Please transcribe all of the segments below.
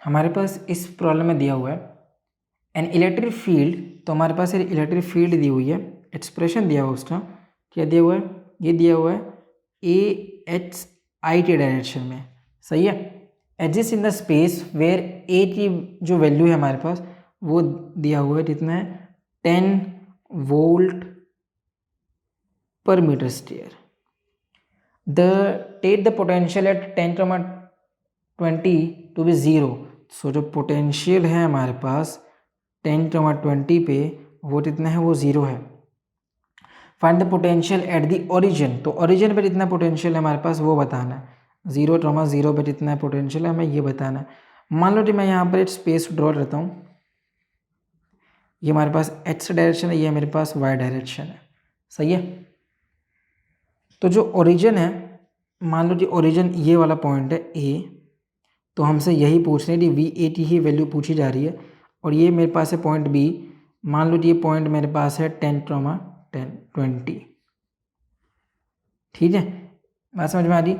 हमारे पास इस प्रॉब्लम में दिया हुआ है एन इलेक्ट्रिक फील्ड, तो हमारे पास इलेक्ट्रिक फील्ड दी हुई है, एक्सप्रेशन दिया हुआ उसका, क्या दिया हुआ है, ये दिया हुआ है A H I T direction में, सही है। Exist in the space where A की जो वैल्यू है हमारे पास वो दिया हुआ है, कितना है 10 वोल्ट पर metre square. Take the potential at 10, 20 to be zero. So जो पोटेंशियल है हमारे पास 10, 20 पे वो कितना है, वो ज़ीरो है। Find the potential at the origin, तो ओरिजिन पे कितना पोटेंशियल है हमारे पास वो बताना है। 0, 0 पे कितना पोटेंशियल है हमें ये बताना है। मान लो कि मैं यहाँ पर एक स्पेस ड्रॉ करता हूँ, ये हमारे पास एक्स डायरेक्शन है, ये मेरे पास वाई डायरेक्शन है, सही है। तो जो ओरिजिन है, मान लो कि ओरिजिन ये वाला पॉइंट है ए, तो हमसे यही पूछने की V A T he value पूछी जा रही है, और ये मेरे पास है पॉइंट बी, मान लो कि ये पॉइंट मेरे पास है 10, 20, ठीक है, बात समझ में आ रही।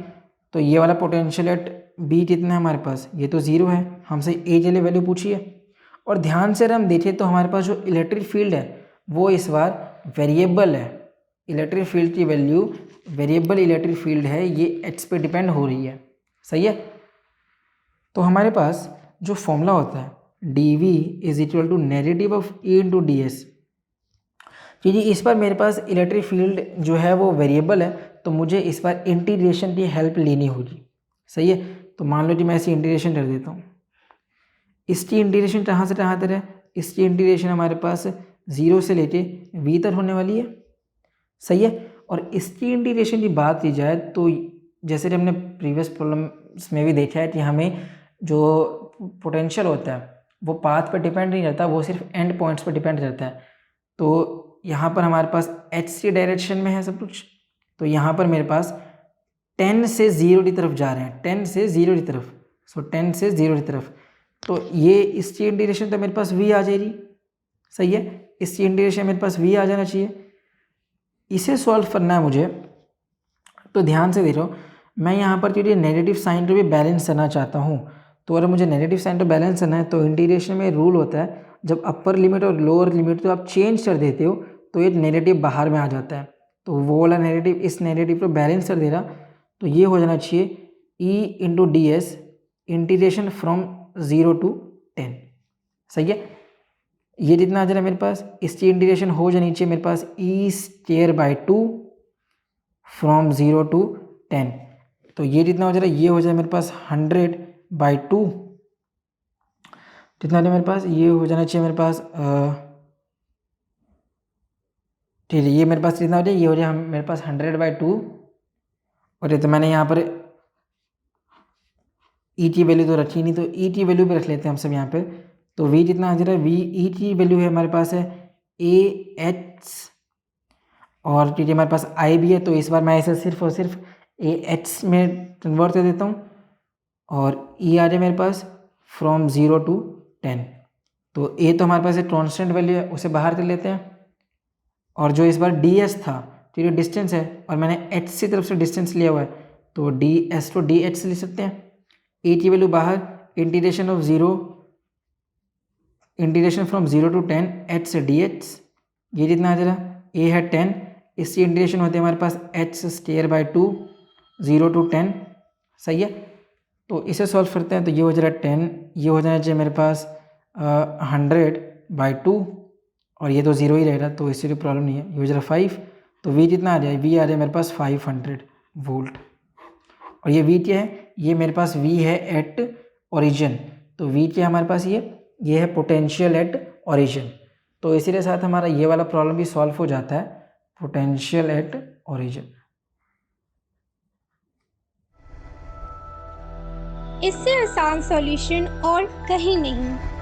तो ये वाला पोटेंशियल एट बी कितना है हमारे पास, ये तो ज़ीरो है, हमसे ए के लिए वैल्यू पूछी है। और ध्यान से अगर हम देखें तो हमारे पास जो इलेक्ट्रिक फील्ड है वो इस बार वेरिएबल है, इलेक्ट्रिक फील्ड की वैल्यू वेरिएबल इलेक्ट्रिक फील्ड है, ये एक्स पे डिपेंड हो रही है, सही है। तो हमारे पास जो फॉर्मूला होता है D V is equal to negative of E into D S, क्योंकि इस पर मेरे पास इलेक्ट्रिक फील्ड जो है वो वेरिएबल है, तो मुझे इस पर इंटीग्रेशन की हेल्प लेनी होगी, सही है। तो मान लो कि मैं ऐसी इंटीग्रेशन कर देता हूँ, इसकी इंटीग्रेशन कहाँ से कहाँ तक है, इसकी इंटीग्रेशन हमारे पास 0 से लेके v तक होने वाली है, सही है। और इसकी इंटीग्रेशन की बात की जाए तो जैसे कि हमने प्रीवियस प्रॉब्लम्स में भी देखा है कि हमें जो पोटेंशियल होता है वो पाथ पर डिपेंड नहीं रहता, वो सिर्फ एंड पॉइंट्स पर डिपेंड रहता है। तो यहाँ पर हमारे पास एच सी डायरेक्शन में है सब कुछ, तो यहाँ पर मेरे पास 10 से 0 की तरफ जा रहे हैं, 10 से 0 की तरफ, सो 10 से 0 की तरफ, तो ये इसकी इंटीग्रेशन तो मेरे पास v आ जाएगी, सही है, इसकी इंटीग्रेशन मेरे पास v आ जाना चाहिए। इसे सॉल्व करना है मुझे, तो ध्यान से देखो, मैं यहाँ पर क्योंकि नेगेटिव साइन को भी बैलेंस करना चाहता हूँ, तो अगर मुझे नेगेटिव साइन को बैलेंस करना है तो इंटीग्रेशन में रूल होता है जब अपर लिमिट और लोअर लिमिट तो आप चेंज कर देते हो तो ये नेगेटिव बाहर में आ जाता है, तो वो वाला नेगेटिव इस नेगेटिव को बैलेंस कर देगा, तो ये हो जाना चाहिए ई into D S integration from 0 to 10, सही है। ये जितना आ जा रहा है मेरे पास, इसकी इंटीग्रेशन हो जानी चाहिए मेरे पास E square by 2 from 0 to 10, तो ये जितना हो जा रहा है ये हो जाए मेरे पास 100/2, कितना है मेरे पास, ये हो जाना चाहिए मेरे पास ठीक है, ये मेरे पास कितना हो जाए, ये हो जाए मेरे पास 100/2, और ये तो मैंने यहाँ पर ई की वैल्यू तो रखी नहीं, तो ई की वैल्यू भी रख लेते हैं हम सब यहाँ पे। तो वी कितना आ जा रहा है, वी ई की वैल्यू है हमारे पास है ए एच, और क्योंकि हमारे पास आई भी है तो इस बार मैं इसे सिर्फ और सिर्फ ए एच में कन्वर्ट कर देता हूँ, और ई आ जाए मेरे पास फ्रॉम 0 to 10, तो ए तो हमारे पास एक कॉन्स्टेंट वैल्यू है उसे बाहर कर लेते हैं, और जो इस बार डी एस था क्योंकि डिस्टेंस है और मैंने एच की तरफ से डिस्टेंस लिया हुआ है, तो डी एस तो डी एच से ले सकते हैं, ए की वैल्यू बाहर, integration of 0, integration from 0 to 10 H से डी एच, ये जितना आ जा रहा ए है 10, इसकी इंटीग्रेशन होती है हमारे पास एच स्क्वायर बाई 2 0 to 10, सही है। तो इसे सॉल्व करते हैं, तो ये हो जा रहा है 10, ये हो जाना चाहिए मेरे पास 100/2, और ये तो 0 ही रहेगा तो इससे कोई प्रॉब्लम नहीं है, ये हो जा रहा 5, तो वी कितना आ जाए, वी आ जाए मेरे पास 500 वोल्ट, और ये वी क्या है, ये मेरे पास वी है एट ओरिजिन, तो वी क्या है हमारे पास, ये है पोटेंशियल एट ओरिजिन, तो इसीलिए साथ हमारा ये वाला प्रॉब्लम भी सॉल्व हो जाता है, पोटेंशियल एट ओरिजिन। इससे आसान सॉल्यूशन और कहीं नहीं।